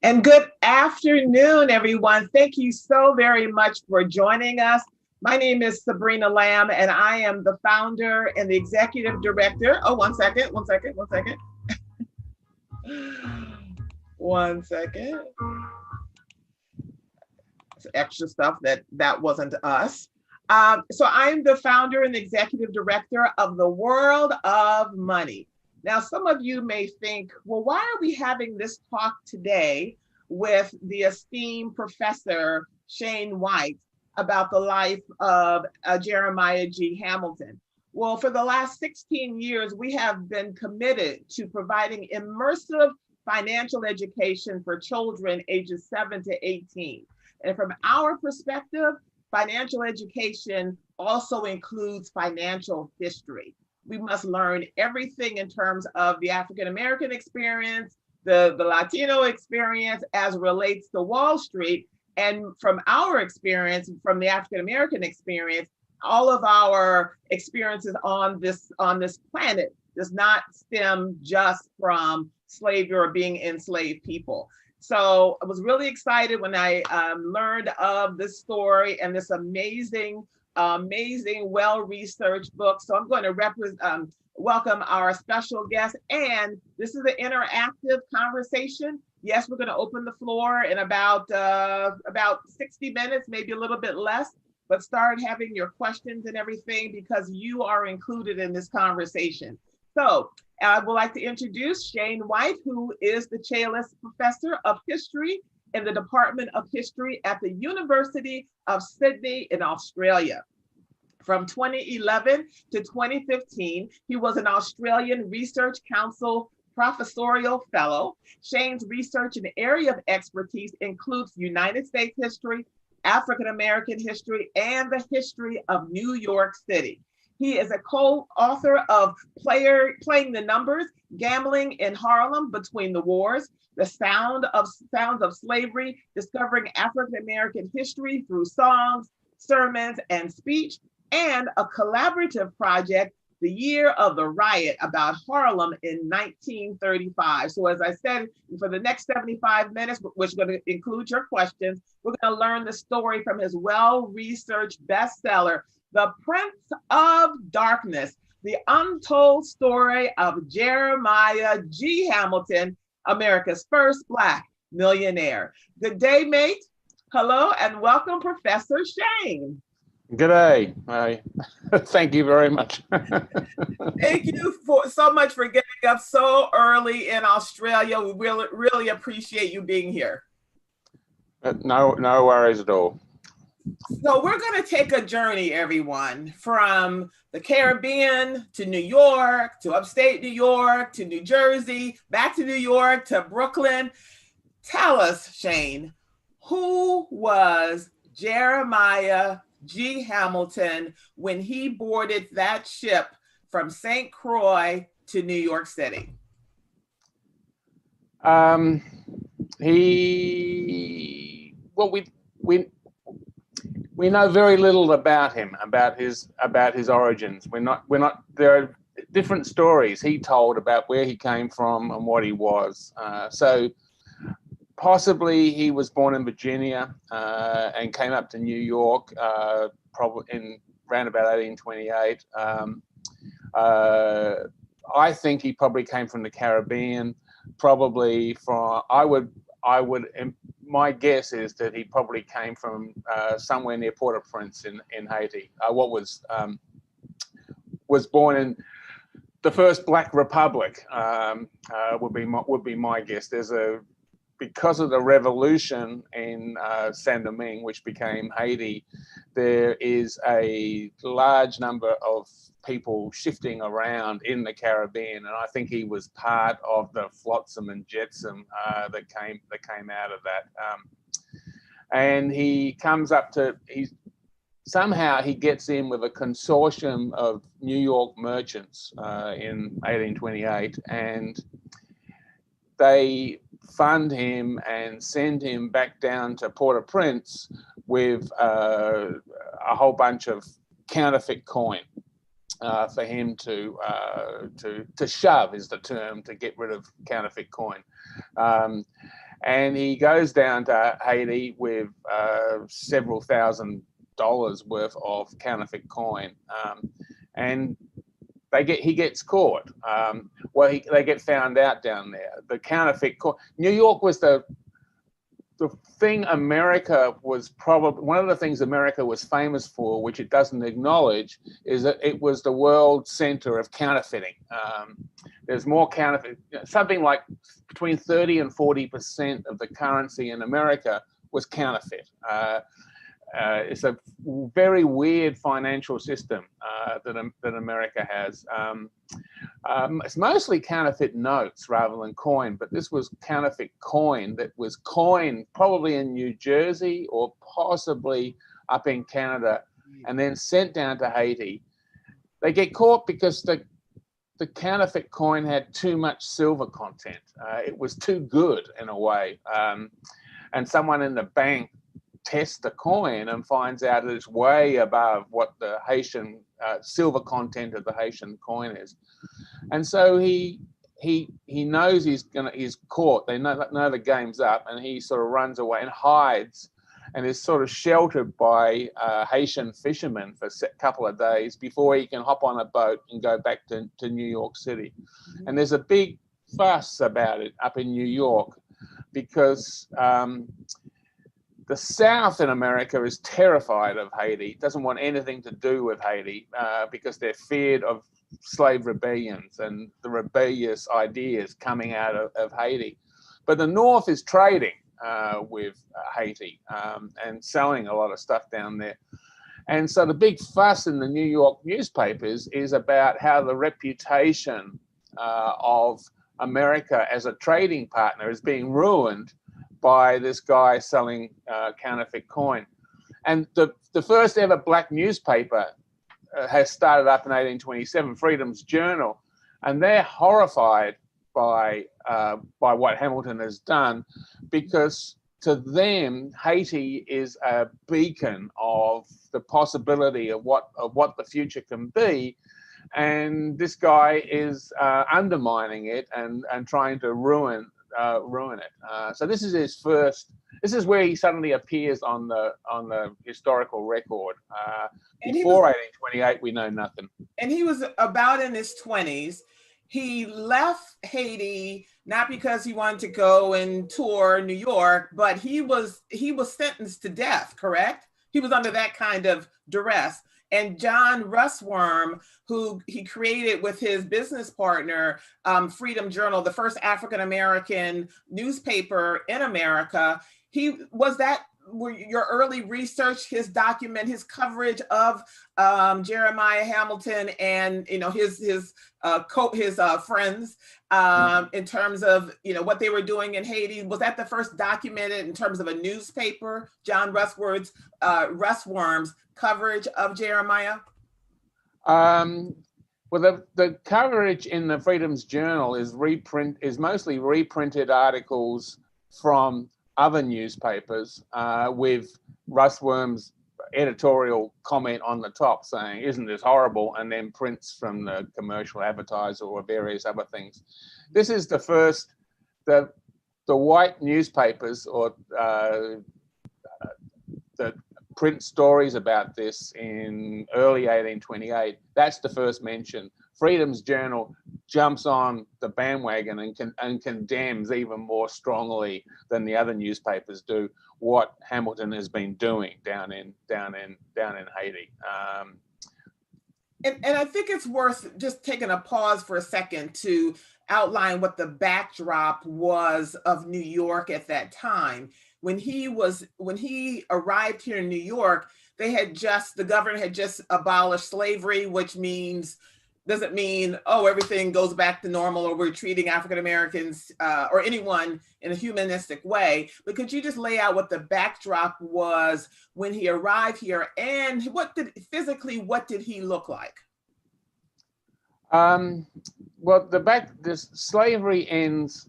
And good afternoon, everyone. Thank you so very much for joining us. My name is Sabrina Lamb, and I am the founder and the executive director. Oh, one second, one second, one second. One second. It's extra stuff that wasn't us. So I'm the founder and executive director of the World of Money. Now, some of you may think, well, why are we having this talk today with the esteemed professor Shane White about the life of Jeremiah G. Hamilton? Well, for the last 16 years, we have been committed to providing immersive financial education for children ages 7 to 18. And from our perspective, financial education also includes financial history. We must learn everything in terms of the African American experience, the Latino experience as relates to Wall Street. And from our experience, from the African American experience, all of our experiences on this planet does not stem just from slavery or being enslaved people. So I was really excited when I learned of this story and this amazing, well-researched book. So I'm going to welcome our special guest. And this is an interactive conversation. Yes, we're going to open the floor in about 60 minutes, maybe a little bit less, but start having your questions and everything because you are included in this conversation. So I would like to introduce Shane White, who is the Challis Professor of History in the Department of History at the University of Sydney in Australia. From 2011 to 2015, he was an Australian Research Council Professorial Fellow. Shane's research and area of expertise includes United States history, African American history, and the history of New York City. He is a co-author of Playing the Numbers, Gambling in Harlem Between the Wars, The Sounds of Slavery, Discovering African American History Through Songs, Sermons, and Speech, and a collaborative project, The Year of the Riot, about Harlem in 1935. So as I said, for the next 75 minutes, which is going to include your questions, we're going to learn the story from his well-researched bestseller, The Prince of Darkness, the untold story of Jeremiah G. Hamilton, America's first Black millionaire. Good day, mate. Hello and welcome, Professor Shane. Good day. Thank you very much. Thank you so much for getting up so early in Australia. We really appreciate you being here. No worries at all. So we're going to take a journey, everyone, from the Caribbean to New York, to upstate New York, to New Jersey, back to New York, to Brooklyn. Tell us, Shane, who was Jeremiah G. Hamilton when he boarded that ship from St. Croix to New York City? We know very little about him, about his origins. There are different stories he told about where he came from and what he was. So possibly he was born in Virginia and came up to New York probably in around about 1828. I think he probably came from the Caribbean, probably from, my guess is that he probably came from somewhere near Port-au-Prince in Haiti. Was born in the first Black Republic, would be my guess. Because of the revolution in Saint-Domingue, which became Haiti, there is a large number of people shifting around in the Caribbean, and I think he was part of the flotsam and jetsam that came out of that. And he comes up to somehow he gets in with a consortium of New York merchants in 1828, and they fund him and send him back down to Port-au-Prince with a whole bunch of counterfeit coin for him to shove, is the term, to get rid of counterfeit coin. And he goes down to Haiti with several $1,000s worth of counterfeit coin, and he gets caught. They get found out down there. The counterfeit coin. New York was the thing America was probably one of the things America was famous for, which it doesn't acknowledge, is that it was the world center of counterfeiting. There's more counterfeit, something like between 30 and 40% of the currency in America was counterfeit. It's a very weird financial system that America has. It's mostly counterfeit notes rather than coin, but this was counterfeit coin that was coined probably in New Jersey or possibly up in Canada and then sent down to Haiti. They get caught because the counterfeit coin had too much silver content. It was too good in a way. And someone in the bank tests the coin and finds out that it's way above what the Haitian silver content of the Haitian coin is. And so he knows he's caught. They know the game's up, and he sort of runs away and hides and is sort of sheltered by Haitian fishermen for a couple of days before he can hop on a boat and go back to New York City. And there's a big fuss about it up in New York because the South in America is terrified of Haiti, doesn't want anything to do with Haiti because they're feared of slave rebellions and the rebellious ideas coming out of Haiti. But the North is trading with Haiti and selling a lot of stuff down there. And so the big fuss in the New York newspapers is about how the reputation of America as a trading partner is being ruined by this guy selling counterfeit coin. And the first ever black newspaper has started up in 1827, Freedom's Journal, and they're horrified by what Hamilton has done, because to them Haiti is a beacon of the possibility of what the future can be, and this guy is undermining it and trying to ruin it. So this is his first. This is where he suddenly appears on the historical record. Before 1828, we know nothing. And he was about in his 20s. He left Haiti not because he wanted to go and tour New York, but he was sentenced to death. Correct? He was under that kind of duress. And John Russwurm, who he created with his business partner, Freedom Journal, the first African-American newspaper in America, were your early research, his coverage of Jeremiah Hamilton and his friends in terms of what they were doing in Haiti? Was that the first documented in terms of a newspaper, John Russwurm's coverage of Jeremiah? Well, the coverage in the Freedom's Journal is mostly reprinted articles from other newspapers with Russwurm's editorial comment on the top saying, "Isn't this horrible?" and then prints from the commercial advertiser or various other things. This is the first, the white newspapers or that print stories about this in early 1828. That's the first mention. Freedom's Journal jumps on the bandwagon and condemns even more strongly than the other newspapers do what Hamilton has been doing down in Haiti. And I think it's worth just taking a pause for a second to outline what the backdrop was of New York at that time. When he arrived here in New York, the government had just abolished slavery, which doesn't mean, everything goes back to normal or we're treating African Americans or anyone in a humanistic way. But could you just lay out what the backdrop was when he arrived here, and what did he look like? Well, this slavery ends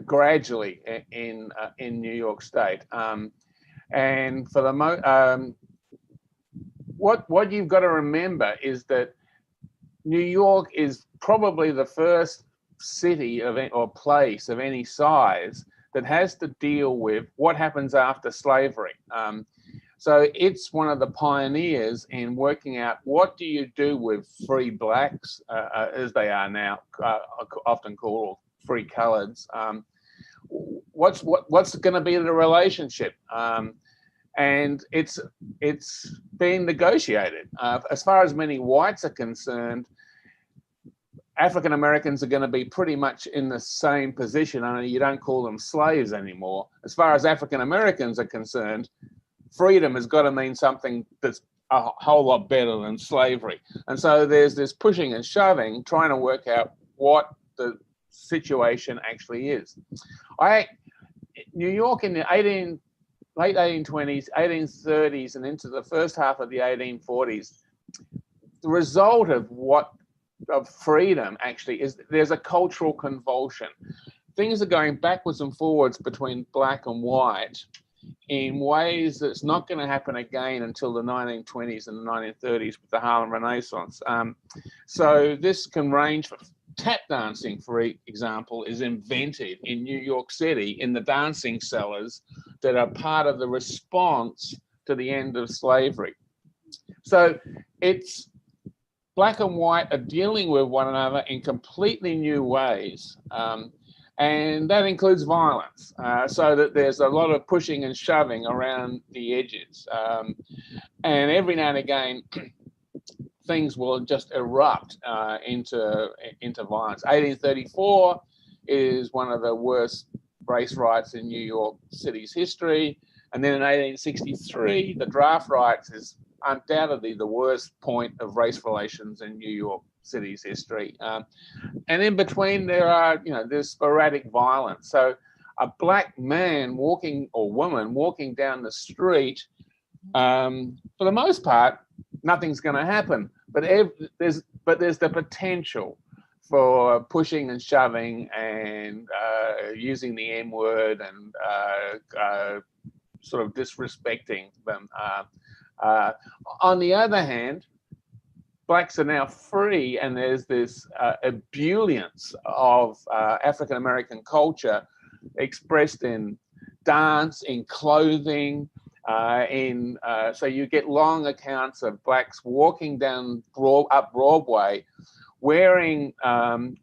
gradually in New York State, and for the what you've got to remember is that New York is probably the first city or place of any size that has to deal with what happens after slavery. So it's one of the pioneers in working out what do you do with free blacks, as they are now, often called free coloreds. What's going to be the relationship? And it's being negotiated. As far as many whites are concerned, African Americans are going to be pretty much in the same position, only you don't call them slaves anymore. As far as African Americans are concerned, freedom has got to mean something that's a whole lot better than slavery. And so there's this pushing and shoving, trying to work out what the situation actually is. New York in the late 1820s, 1830s, and into the first half of the 1840s, the result of freedom actually is there's a cultural convulsion. Things are going backwards and forwards between black and white in ways that's not going to happen again until the 1920s and the 1930s with the Harlem Renaissance. So this can range from tap dancing, for example, is invented in New York City in the dancing cellars that are part of the response to the end of slavery. So it's black and white are dealing with one another in completely new ways. And that includes violence, so that there's a lot of pushing and shoving around the edges. And every now and again, things will just erupt into violence. 1834 is one of the worst race riots in New York City's history. And then in 1863, the draft riots is undoubtedly the worst point of race relations in New York City's history. And in between there's sporadic violence. So a black man or woman walking down the street, for the most part, nothing's going to happen. But there's the potential for pushing and shoving and using the M word and sort of disrespecting them. On the other hand, blacks are now free, and there's this ebullience of African American culture expressed in dance, in clothing, so you get long accounts of blacks walking up Broadway wearing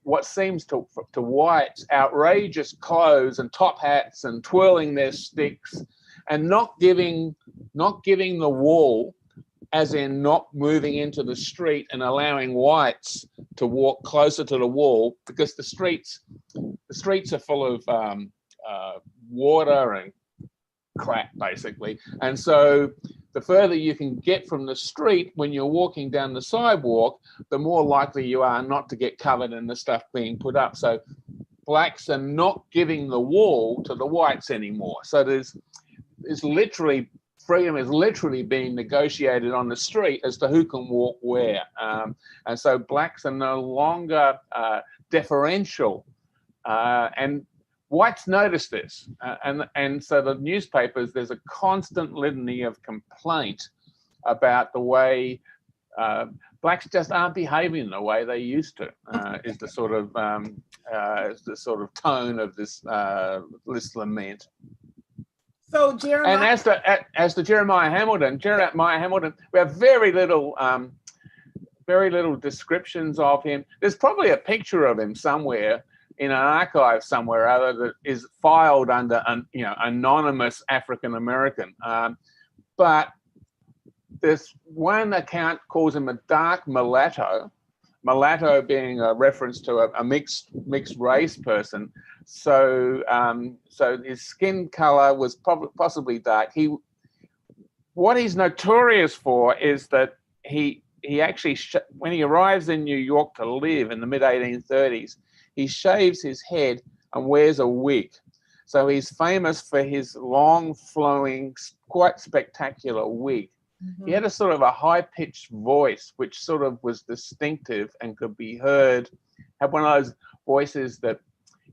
what seems to whites outrageous clothes and top hats and twirling their sticks and not giving the wall, as in not moving into the street and allowing whites to walk closer to the wall, because the streets are full of water and crap, basically. And so the further you can get from the street when you're walking down the sidewalk, the more likely you are not to get covered in the stuff being put up. So blacks are not giving the wall to the whites anymore. So freedom is literally being negotiated on the street as to who can walk where. And so blacks are no longer deferential. And whites notice this. And so the newspapers, there's a constant litany of complaint about the way blacks just aren't behaving the way they used to, is the sort of tone of this lament. So Jeremiah, and as to Jeremiah Hamilton, we have very little descriptions of him. There's probably a picture of him somewhere in an archive somewhere or other that is filed under anonymous African American. But this one account calls him a dark mulatto being a reference to a mixed race person. So his skin color was possibly dark. What he's notorious for is that he actually, when he arrives in New York to live in the mid-1830s, he shaves his head and wears a wig. So he's famous for his long flowing, quite spectacular wig. Mm-hmm. He had a sort of a high-pitched voice, which sort of was distinctive and could be heard. Had one of those voices that,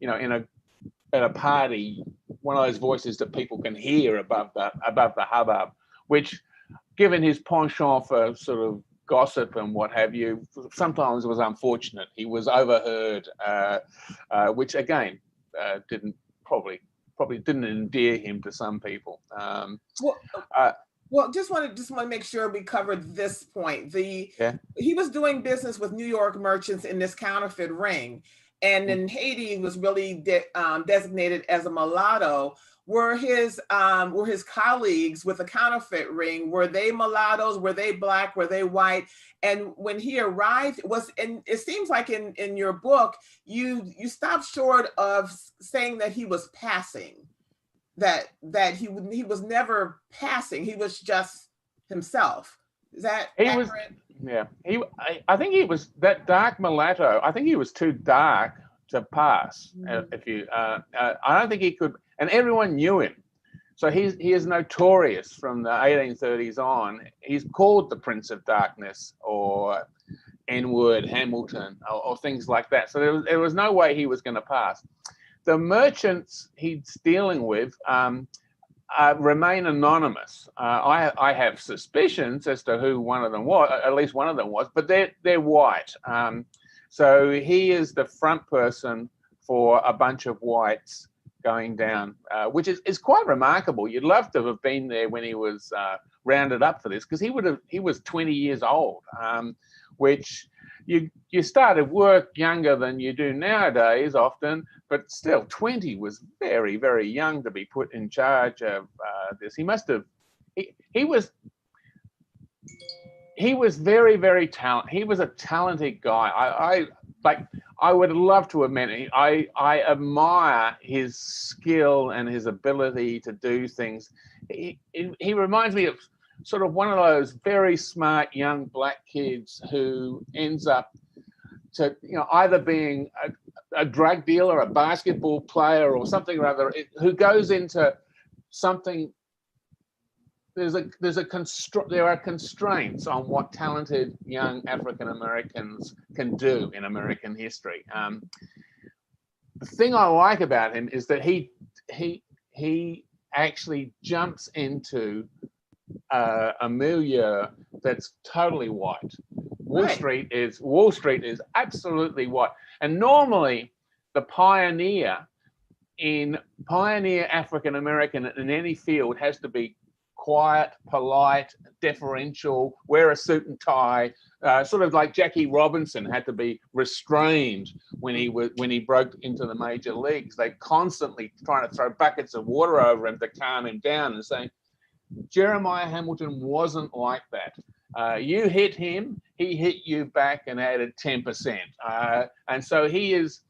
at a party, one of those voices that people can hear above the hubbub, which, given his penchant for sort of gossip and what have you, sometimes was unfortunate. He was overheard, which again didn't probably probably didn't endear him to some people. Well, Uh, well, just want to make sure we covered this point. yeah. He was doing business with New York merchants in this counterfeit ring, and in Haiti he was really designated as a mulatto. Were his colleagues with the counterfeit ring, were they mulattoes? Were they black? Were they white? And when he arrived, and it seems like in your book you stopped short of saying that he was passing. That he was never passing. He was just himself. Is that accurate? Yeah. I think he was that dark mulatto. I think he was too dark to pass. If you, I don't think he could. And everyone knew him. So he is notorious from the 1830s on. He's called the Prince of Darkness or N-word Hamilton or things like that. So there was no way he was going to pass. The merchants he's dealing with remain anonymous. I have suspicions as to who one of them was, at least one of them was, but they're white. So he is the front person for a bunch of whites going down, which is quite remarkable. You'd love to have been there when he was rounded up for this, because he was 20 years old, which you started work younger than you do nowadays often, but still 20 was very, very young to be put in charge of this. He must have, he was very, very talented. He was a talented guy. I would love to have met him. I admire his skill and his ability to do things. He reminds me of sort of one of those very smart young black kids who ends up to, either being a drug dealer, a basketball player, or something or other, who goes into something. There are constraints on what talented young African Americans can do in American history. The thing I like about him is that he actually jumps into a milieu that's totally white. Wall Street is absolutely white, and normally the pioneer African American in any field has to be quiet, polite, deferential, wear a suit and tie, sort of like Jackie Robinson had to be restrained when he broke into the major leagues. They constantly trying to throw buckets of water over him to calm him down, and saying Jeremiah Hamilton wasn't like that. You hit him, he hit you back and added 10%. And so he is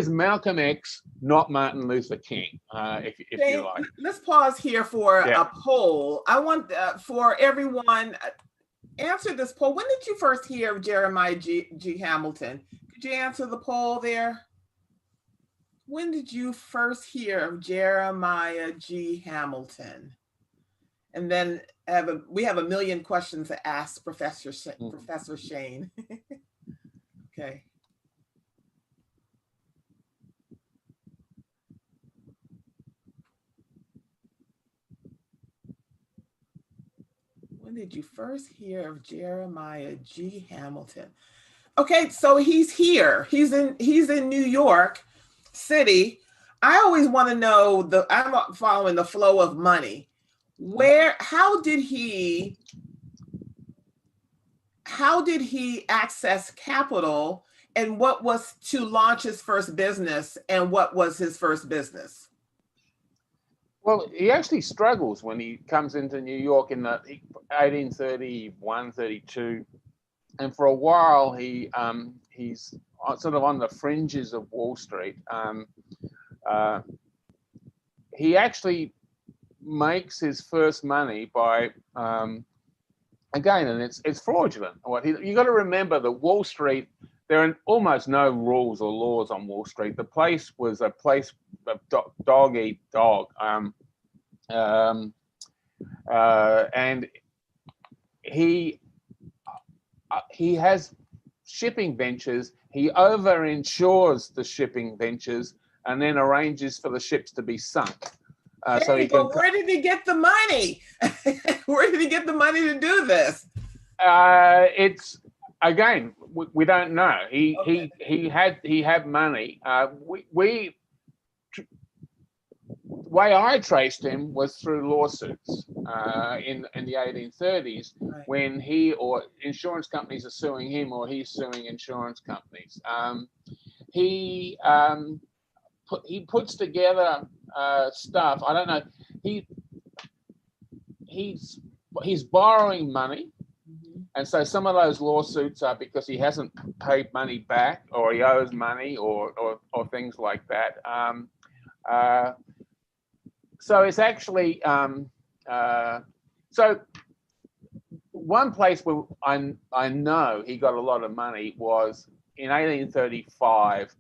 Malcolm X, not Martin Luther King, if you like. Let's pause here for a poll. I want for everyone, answer this poll. When did you first hear of Jeremiah G. Hamilton? Could you answer the poll there? When did you first hear of Jeremiah G. Hamilton? And then we have a million questions to ask Professor Shane. Okay. When did you first hear of Jeremiah G. Hamilton? Okay, so he's here. He's in New York City. I always want to know I'm following the flow of money. How did he access capital, and what was to launch his first business, and what was his first business? Well, he actually struggles when he comes into New York in the 1831, 32. And for a while, he's sort of on the fringes of Wall Street. He actually makes his first money by, again, and it's fraudulent. You got to remember that Wall Street, there are almost no rules or laws on Wall Street. The place was a place of dog eat dog. And he has shipping ventures. He over-insures the shipping ventures and then arranges for the ships to be sunk. So he can. But where did he get the money? Where did he get the money to do this? It's again, we don't know. He had money. way I traced him was through lawsuits in the 1830s, Right. when he or insurance companies are suing him or he's suing insurance companies. He puts together stuff. I don't know. He's borrowing money. And so some of those lawsuits are because he hasn't paid money back, or he owes money, or things like that. So it's actually so one place where I know he got a lot of money was in 1835.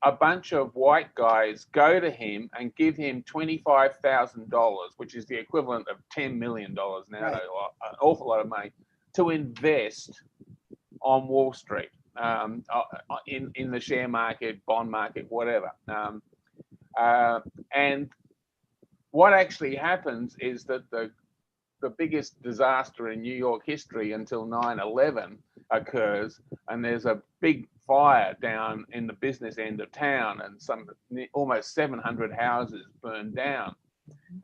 A bunch of white guys go to him and give him $25,000, which is the equivalent of $10 million now, right. An awful lot of money, to invest on Wall Street, in the share market, bond market, whatever. And what actually happens is that the biggest disaster in New York history until 9/11 occurs, and there's a big fire down in the business end of town, and almost 700 houses burned down.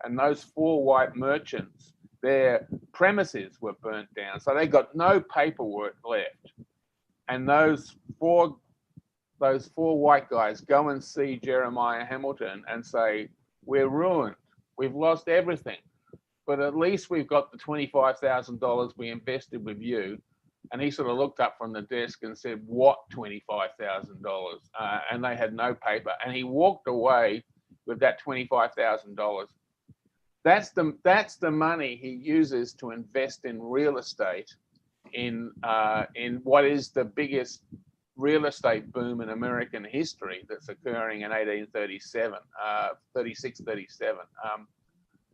And those 4 white merchants, their premises were burnt down, so they got no paperwork left. And those four white guys go and see Jeremiah Hamilton and say, "We're ruined. We've lost everything, but at least we've got the $25,000 we invested with you." And he sort of looked up from the desk and said, "What $25,000? And they had no paper. And he walked away with that $25,000. That's the money he uses to invest in real estate in what is the biggest real estate boom in American history that's occurring in 1837, 36, 37.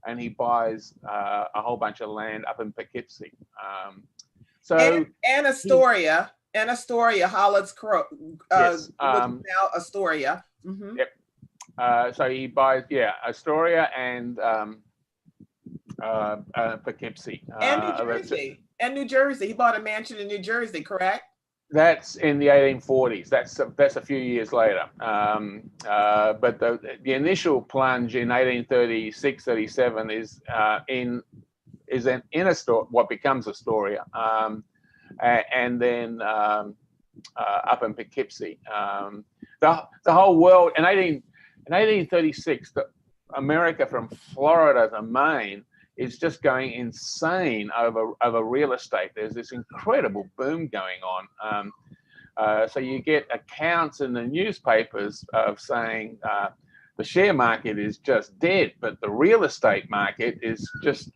And he buys a whole bunch of land up in Poughkeepsie. And Astoria, Hollis Crow, yes, now Astoria. Mm-hmm. Yep. So he buys, Astoria and Poughkeepsie. And New Jersey. He bought a mansion in New Jersey, correct? That's in the 1840s. That's a few years later. But the initial plunge in 1836, 37 is in what becomes Astoria, and then up in Poughkeepsie. The whole world in 1836, America from Florida to Maine is just going insane over real estate. There's this incredible boom going on. So you get accounts in the newspapers of saying the share market is just dead, but the real estate market is just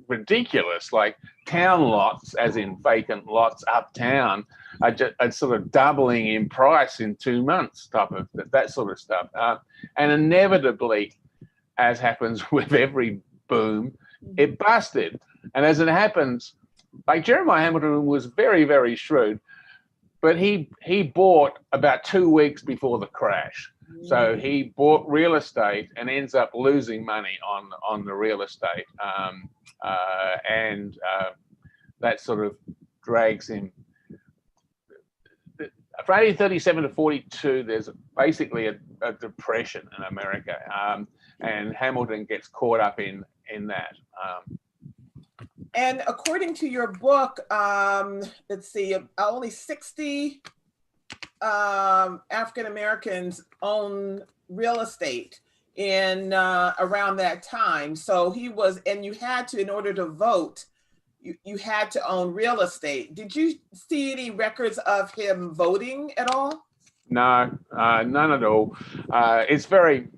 ridiculous. Like town lots, as in vacant lots uptown, are sort of doubling in price in 2 months, type of that sort of stuff. And inevitably, as happens with every boom, it busted. And as it happens, like Jeremiah Hamilton was very, very shrewd, but he bought about 2 weeks before the crash. So he bought real estate and ends up losing money on the real estate. And that sort of drags him. From 1837 to 42, there's basically a depression in America. And Hamilton gets caught up in that. And according to your book, let's see, only 60 African Americans own real estate in around that time. So he was, and you had to, in order to vote, you had to own real estate. Did you see any records of him voting at all? No, none at all. It's very,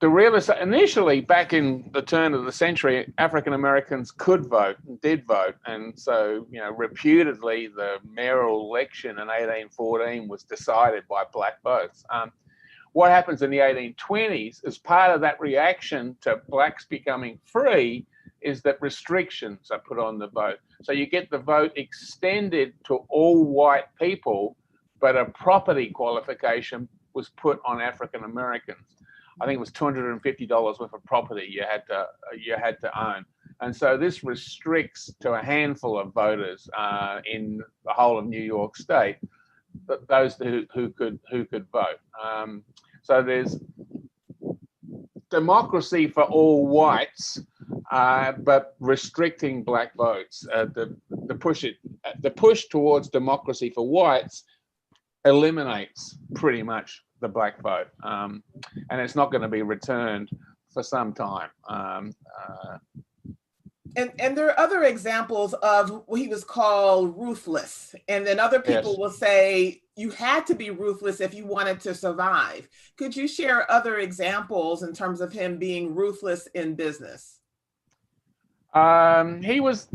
the real estate, initially back in the turn of the century, African Americans could vote and did vote. And so, reputedly, the mayoral election in 1814 was decided by black votes. What happens in the 1820s as part of that reaction to blacks becoming free is that restrictions are put on the vote. So you get the vote extended to all white people, but a property qualification was put on African Americans. I think it was $250 worth of property you had to own. And so this restricts to a handful of voters in the whole of New York State, those who could vote. So there's democracy for all whites, but restricting black votes. The push towards democracy for whites eliminates pretty much the black vote, and it's not going to be returned for some time. And there are other examples of he was called ruthless. And then other people will say you had to be ruthless if you wanted to survive. Could you share other examples in terms of him being ruthless in business? He was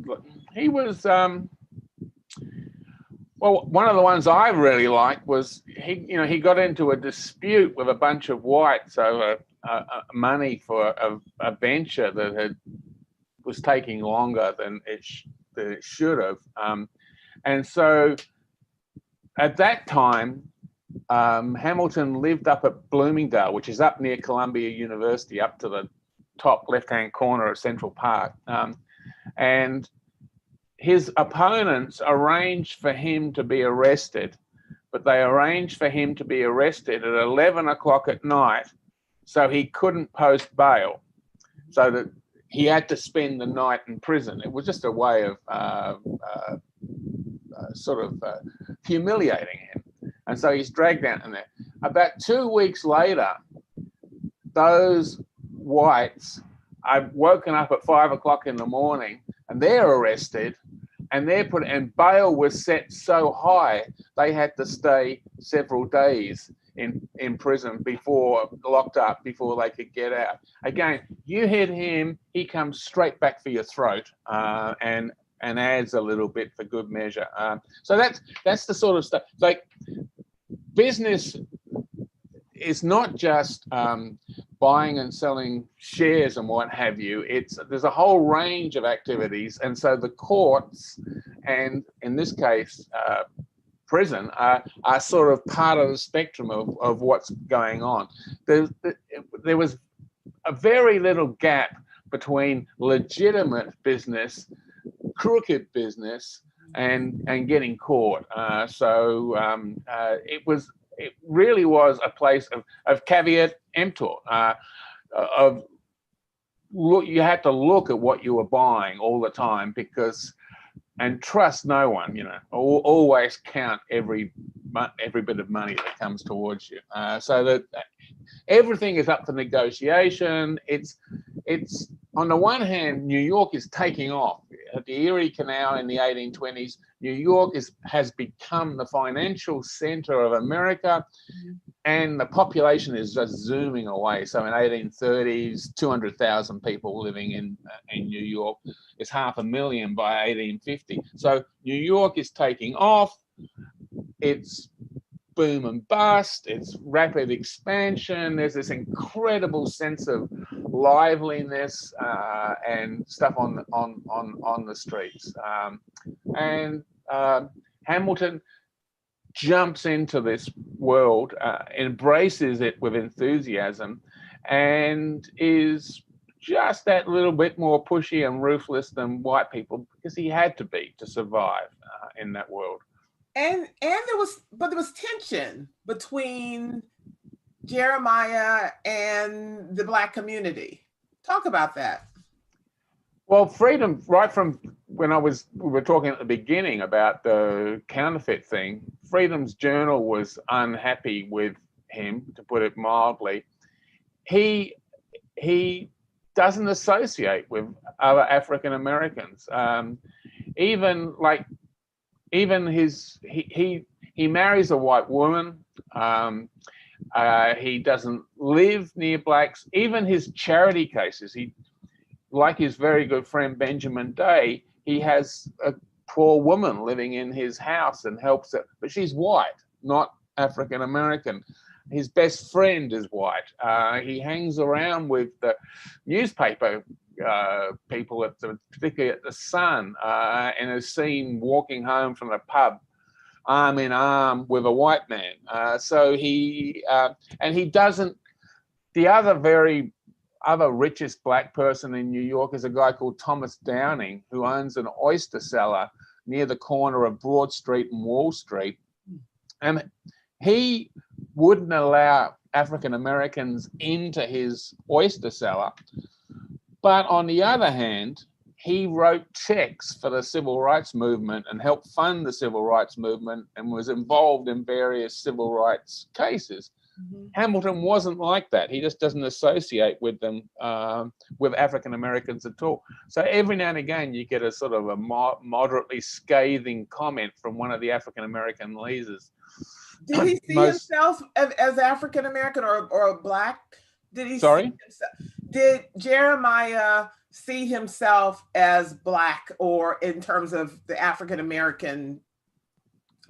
well, one of the ones I really liked was he got into a dispute with a bunch of whites over money for a venture that was taking longer than it should have. And so at that time, Hamilton lived up at Bloomingdale, which is up near Columbia University, up to the top left-hand corner of Central Park. And his opponents arranged for him to be arrested, but they arranged for him to be arrested at 11 o'clock at night so he couldn't post bail, so that he had to spend the night in prison. It was just a way of humiliating him. And so he's dragged down in there. About 2 weeks later, those whites are woken up at 5 o'clock in the morning and they're arrested, and and bail was set so high they had to stay several days in prison locked up before they could get out. Again, you hit him, he comes straight back for your throat, and adds a little bit for good measure. So that's the sort of stuff. Like, business is not just buying and selling shares and what have you. There's a whole range of activities, and so the courts, and in this case prison, are sort of part of the spectrum of what's going on. There was a very little gap between legitimate business, crooked business, and getting caught. It really was a place of caveat emptor. You had to look at what you were buying all the time, and trust no one. Always count every bit of money that comes towards you, so that everything is up for negotiation. It's on the one hand, New York is taking off. At the Erie Canal in the 1820s, New York has become the financial center of America, and the population is just zooming away. So in 1830s, 200,000 people living in New York. It's 500,000 by 1850. So New York is taking off. It's boom and bust. It's rapid expansion. There's this incredible sense of liveliness and stuff on the streets. Hamilton jumps into this world, embraces it with enthusiasm, and is just that little bit more pushy and ruthless than white people, because he had to be to survive in that world. And there was tension between Jeremiah and the Black community. Talk about that. Well, Freedom, right from when we were talking at the beginning about the counterfeit thing, Freedom's Journal was unhappy with him, to put it mildly. He doesn't associate with other African Americans. He marries a white woman. He doesn't live near blacks. Even his charity cases, like his very good friend Benjamin Day, he has a poor woman living in his house and helps her, but she's white, not African American. His best friend is white. He hangs around with the newspaper people, particularly at the Sun, and is seen walking home from a pub arm in arm with a white man. He doesn't. The other richest black person in New York is a guy called Thomas Downing, who owns an oyster cellar near the corner of Broad Street and Wall Street. And he wouldn't allow African Americans into his oyster cellar. But on the other hand, he wrote checks for the civil rights movement and helped fund the civil rights movement and was involved in various civil rights cases. Mm-hmm. Hamilton wasn't like that. He just doesn't associate with them, with African Americans at all. So every now and again, you get a sort of a moderately scathing comment from one of the African American leaders. Did he see himself as African American or Black? Did he? Sorry? Did Jeremiah see himself as Black, or in terms of the African American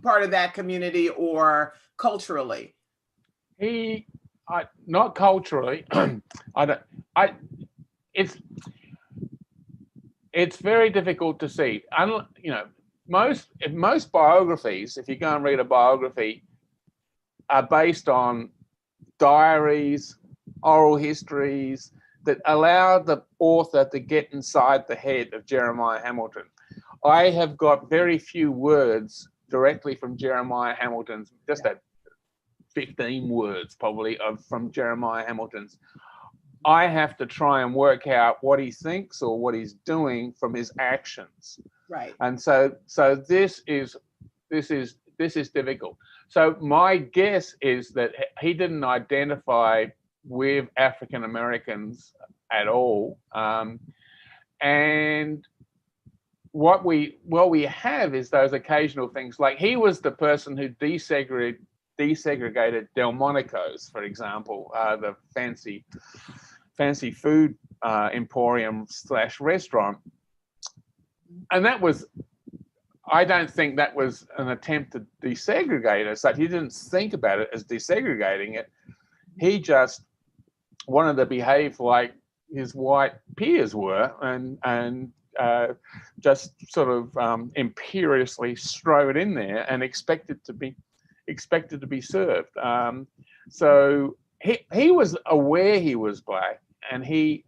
part of that community, or culturally? Not culturally. It's very difficult to see. You know, most biographies, if you go and read a biography, are based on diaries, oral histories that allow the author to get inside the head of Jeremiah Hamilton. I have got very few words directly from Jeremiah Hamilton's, just that 15 words probably from Jeremiah Hamilton's. I have to try and work out what he thinks or what he's doing from his actions. Right. And so this is difficult. So my guess is that he didn't identify with African Americans at all. And what we have is those occasional things, like he was the person who desegregated Delmonico's, for example, the fancy food emporium / restaurant. And that was, I don't think that was an attempt to desegregate it. So he didn't think about it as desegregating it. He just wanted to behave like his white peers were, and just sort of imperiously strode in there and expected to be served. So he was aware he was Black, and he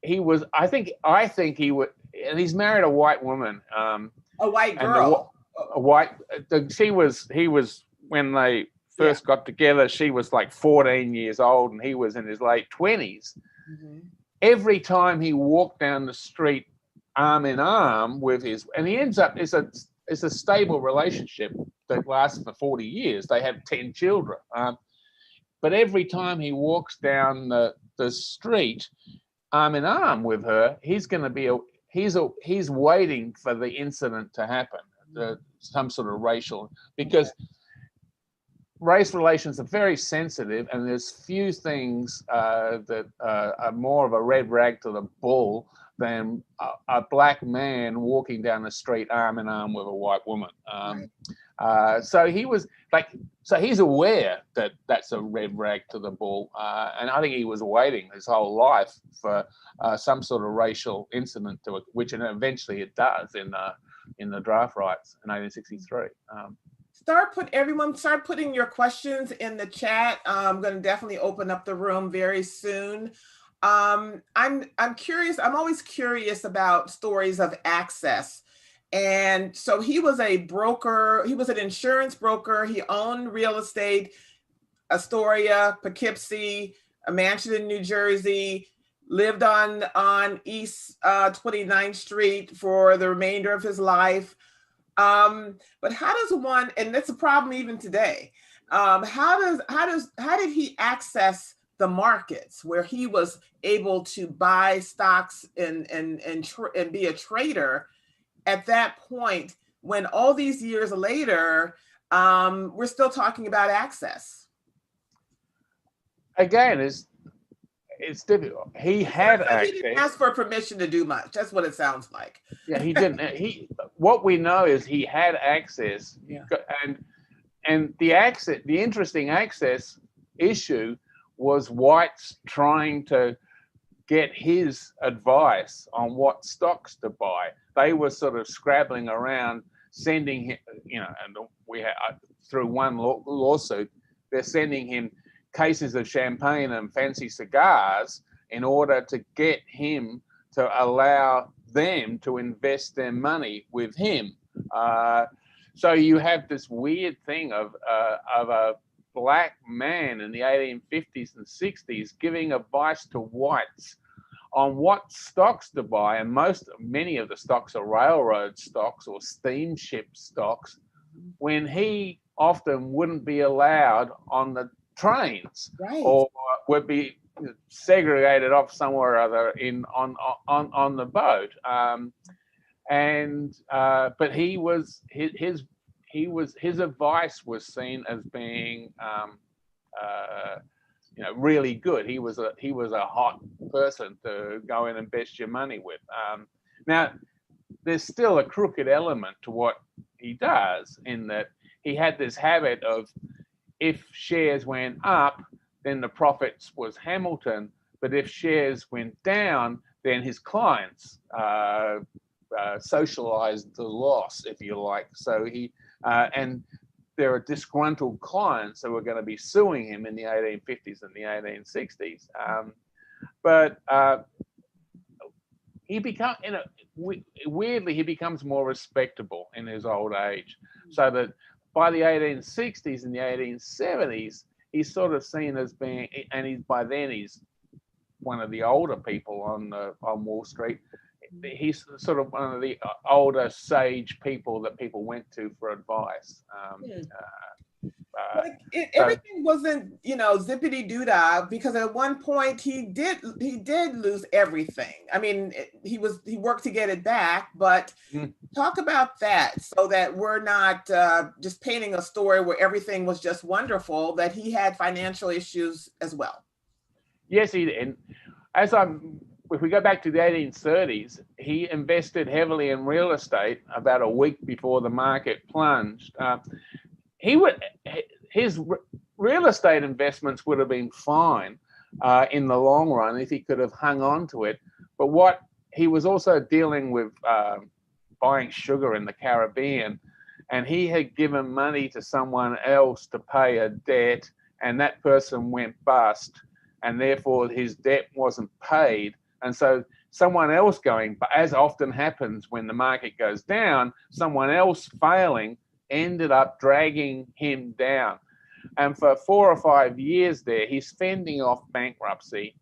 was. I think he would. And he's married a white woman. A white girl. He was when they first got together. She was like 14 years old, and he was in his late 20s. Mm-hmm. Every time he walked down the street, arm in arm with and he ends up. It's a stable relationship that lasts for 40 years. They have 10 children. But every time he walks down the street, arm in arm with her, he's going to be he's waiting for the incident to happen, some sort of racial, because race relations are very sensitive, and there's few things that are more of a red rag to the bull than a Black man walking down the street arm in arm with a white woman. So he was he's aware that that's a red rag to the bull, and I think he was waiting his whole life for some sort of racial incident to it, which eventually it does in the draft rights in 1863. Start putting your questions in the chat. I'm going to definitely open up the room very soon. I'm curious. I'm always curious about stories of access. And so he was a broker. He was an insurance broker. He owned real estate, Astoria, Poughkeepsie, a mansion in New Jersey, lived on East 29th Street for the remainder of his life. But how does one, and that's a problem even today, how did he access the markets where he was able to buy stocks and be a trader at that point, when all these years later, we're still talking about access? Again, it's difficult. He had access. He didn't ask for permission to do much. That's what it sounds like. Yeah, he didn't. What we know is he had access. Yeah. And the interesting access issue was whites trying to get his advice on what stocks to buy. They were sort of scrabbling around, sending him, and we had, through one lawsuit, they're sending him cases of champagne and fancy cigars in order to get him to allow them to invest their money with him. So you have this weird thing of a black man in the 1850s and 60s giving advice to whites on what stocks to buy, and many of the stocks are railroad stocks or steamship stocks, when he often wouldn't be allowed on the trains, Right. or would be segregated off somewhere or other on the boat. But his advice was seen as being really good. He was a hot person to go and invest your money with. Now, there's still a crooked element to what he does, in that he had this habit of, if shares went up, then the profits was Hamilton, but if shares went down, then his clients socialized the loss, if you like. So and there are disgruntled clients who were going to be suing him in the 1850s and the 1860s. But he weirdly, he becomes more respectable in his old age, so that by the 1860s and the 1870s, he's sort of seen as being, and by then he's one of the older people on Wall Street. He's sort of one of the older sage people that people went to for advice. Everything wasn't, zippity doo dah, because at one point he did lose everything. I mean, he worked to get it back, but talk about that, so that we're not just painting a story where everything was just wonderful, that he had financial issues as well. Yes, he did. And if we go back to the 1830s, he invested heavily in real estate about a week before the market plunged. His real estate investments would have been fine in the long run if he could have hung on to it. But what he was also dealing with, buying sugar in the Caribbean, and he had given money to someone else to pay a debt, and that person went bust, and therefore his debt wasn't paid. And so someone else as often happens when the market goes down, someone else failing ended up dragging him down. And for 4 or 5 years there, he's fending off bankruptcy.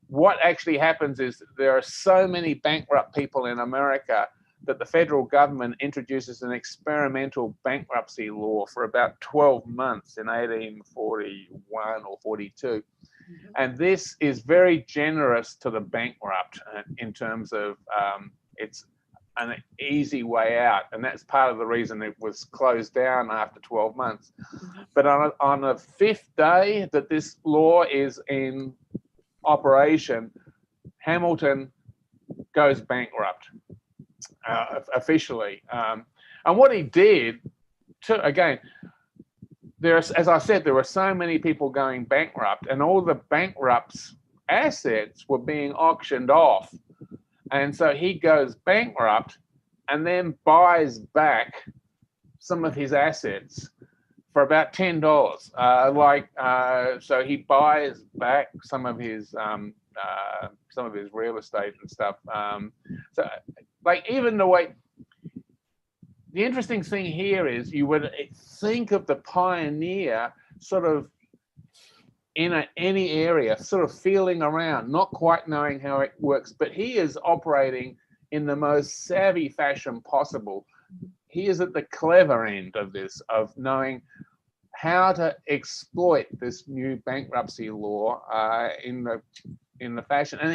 What actually happens is there are so many bankrupt people in America that the federal government introduces an experimental bankruptcy law for about 12 months in 1841 or 42. And this is very generous to the bankrupt in terms of it's an easy way out. And that's part of the reason it was closed down after 12 months. But on the 5th day that this law is in operation, Hamilton goes bankrupt officially. And what he did, again, as I said, there were so many people going bankrupt, and all the bankrupts' assets were being auctioned off. And so he goes bankrupt and then buys back some of his assets for about $10. So he buys back some of his real estate and stuff. Even the way. The interesting thing here is you would think of the pioneer sort of in any area, sort of feeling around, not quite knowing how it works, but he is operating in the most savvy fashion possible. He is at the clever end of this, of knowing how to exploit this new bankruptcy law in the fashion. And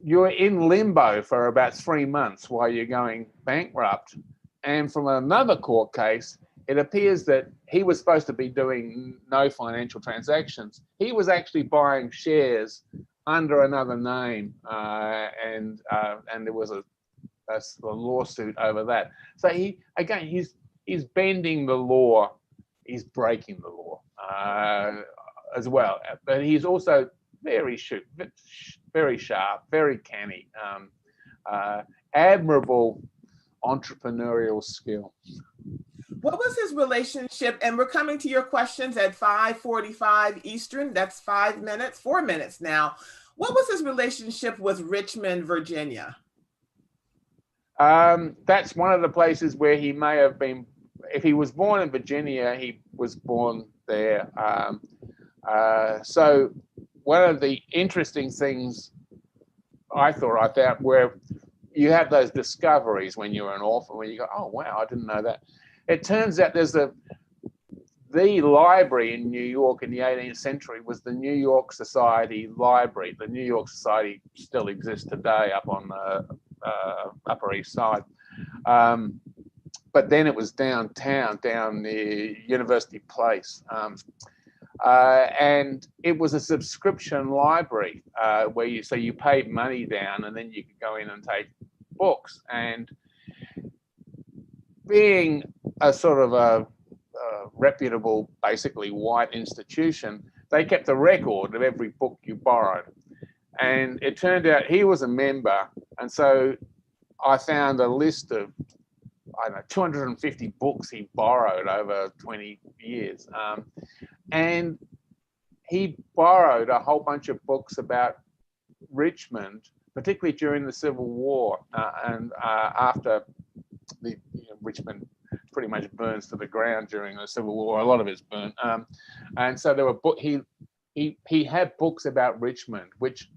you're in limbo for about 3 months while you're going bankrupt. And from another court case, it appears that he was supposed to be doing no financial transactions. He was actually buying shares under another name, and there was a lawsuit over that. So he's bending the law, he's breaking the law as well. But he's also very sharp, very canny, admirable entrepreneurial skill. What was his relationship? And we're coming to your questions at 5:45 Eastern. That's 4 minutes now. What was his relationship with Richmond, Virginia? That's one of the places where he may have been. If he was born in Virginia, he was born there. So one of the interesting things I found where you have those discoveries when you're an orphan, where you go, oh wow, I didn't know that. It turns out there's the library in New York in the 18th century was the New York Society Library. The New York Society still exists today up on the Upper East Side. But then it was downtown, down near University Place. And it was a subscription library where you paid money down and then you could go in and take books. And being a sort of a reputable, basically white institution, they kept a record of every book you borrowed. And it turned out he was a member. And so I found a list of, I don't know, 250 books he borrowed over 20 years. And he borrowed a whole bunch of books about Richmond, particularly during the Civil War and after Richmond pretty much burns to the ground during the Civil War. A lot of it's burnt. And so there were he had books about Richmond, which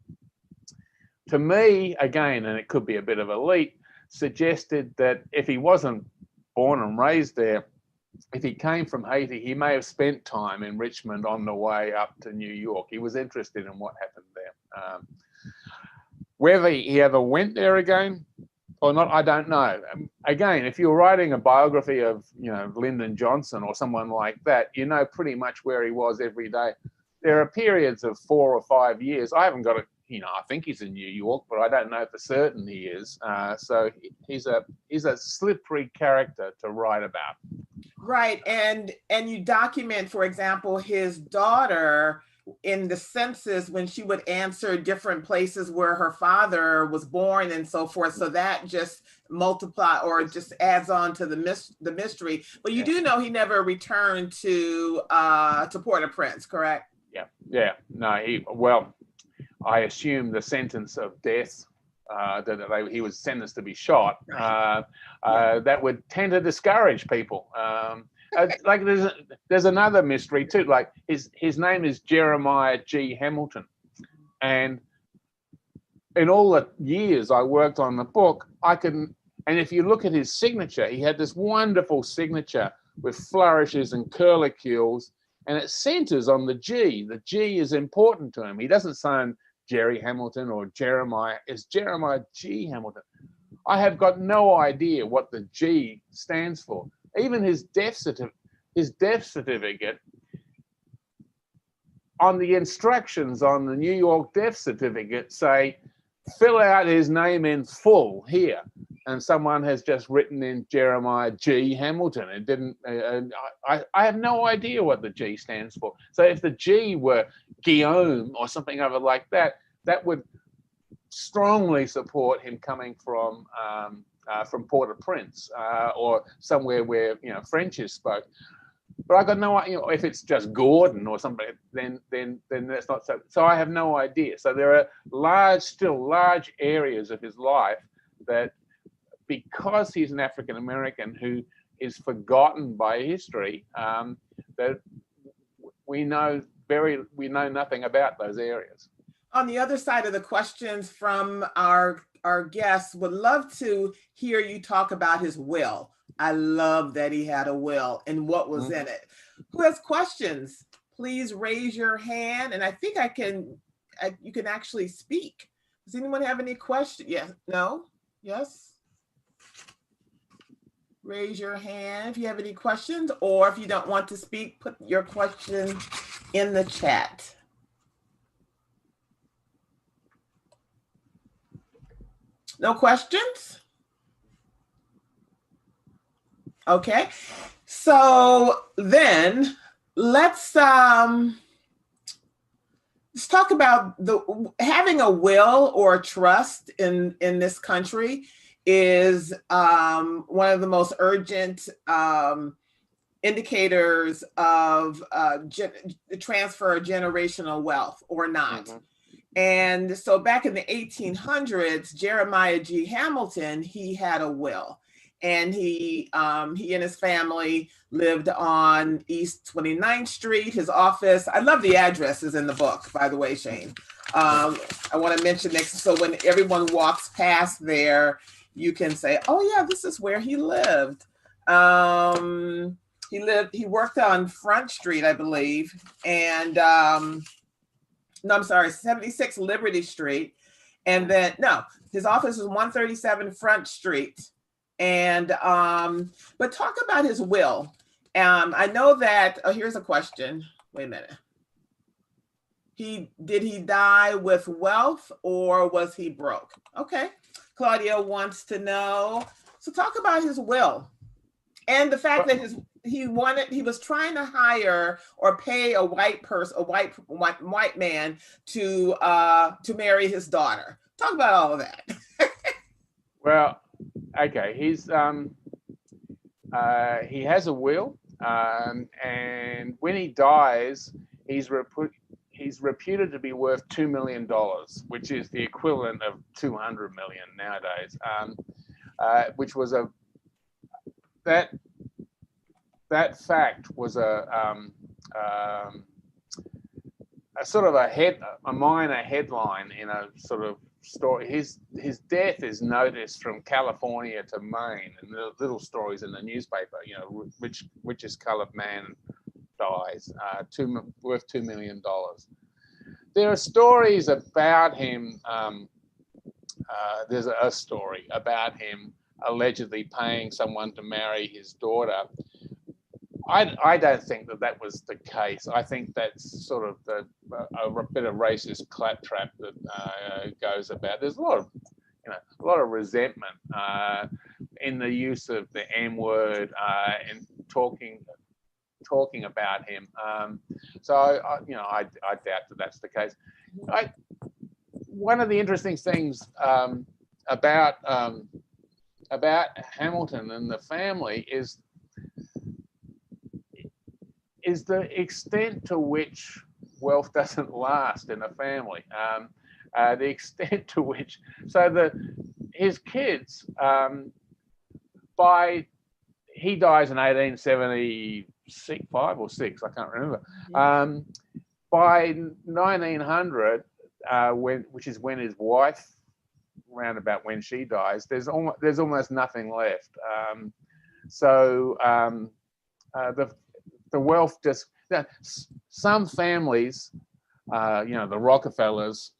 to me, again, and it could be a bit of a leap, suggested that if he wasn't born and raised there, if he came from Haiti, he may have spent time in Richmond on the way up to New York. He was interested in what happened there. Whether he ever went there again or not, I don't know. Again, if you're writing a biography of, Lyndon Johnson or someone like that, you know pretty much where he was every day. There are periods of 4 or 5 years. I haven't got I think he's in New York, but I don't know for certain he is. So he's a slippery character to write about. Right, and you document, for example, his daughter in the census when she would answer different places where her father was born and so forth. So that just multiply or just adds on to the mystery. But you do know he never returned to Port-au-Prince, correct? Yeah. No, I assume the sentence of death, that he was sentenced to be shot, that would tend to discourage people. Like there's another mystery too. Like his name is Jeremiah G. Hamilton, and in all the years I worked on the book, and if you look at his signature, he had this wonderful signature with flourishes and curlicues, and it centers on the G. The G is important to him. He doesn't sign Jerry Hamilton or Jeremiah. It's Jeremiah G. Hamilton. I have got no idea what the G stands for. Even his death certificate, on the instructions on the New York death certificate say, fill out his name in full here. And someone has just written in Jeremiah G. Hamilton. It didn't, I have no idea what the G stands for. So if the G were Guillaume or something other like that, that would strongly support him coming from Port-au-Prince or somewhere where French is spoken. But I got no idea. If it's just Gordon or something, then that's not so. So I have no idea. So there are still large areas of his life that, because he's an African American who is forgotten by history, that we know nothing about those areas. On the other side of the questions from our guests, would love to hear you talk about his will. I love that he had a will and what was in it. Who has questions? Please raise your hand, and I think you can actually speak. Does anyone have any questions? Yes, no, yes. Raise your hand if you have any questions, or if you don't want to speak, put your question in the chat. No questions? Okay, so then let's talk about having a will or a trust in this country is one of the most urgent indicators of the transfer of generational wealth or not. And so back in the 1800s, Jeremiah G. Hamilton, he had a will. And he and his family lived on East 29th Street. His office, I love the addresses in the book, by the way, Shane. I want to mention next, so when everyone walks past there, you can say, oh yeah, this is where he lived. He worked on Front Street, I believe. And no, I'm sorry, 76 Liberty Street. And then, no, his office is 137 Front Street. And, but talk about his will. I know that, oh, here's a question. Wait a minute. Did he die with wealth or was he broke? Okay. Claudia wants to know. So talk about his will and the fact that he was trying to hire or pay a white person, a white man to marry his daughter. Talk about all of that. Well, okay, he has a will, and when he dies, he's reputed to be worth $2 million, which is the equivalent of 200 million nowadays. Which was that fact was a sort of a minor headline in a sort of story. His death is noticed from California to Maine, and the little stories in the newspaper. You know, richest colored man dies, worth $2 million. There are stories about him. There's a story about him allegedly paying someone to marry his daughter. I don't think that was the case. I think that's sort of a bit of racist claptrap that goes about. There's a lot of resentment in the use of the M word and talking about him. So I doubt that that's the case. One of the interesting things about Hamilton and the family is the extent to which wealth doesn't last in a family. The extent to which, his kids, he dies in 1875 or 6, I can't remember. By 1900, which is when his wife, round about when she dies, there's almost nothing left. The wealth just, some families, the Rockefellers,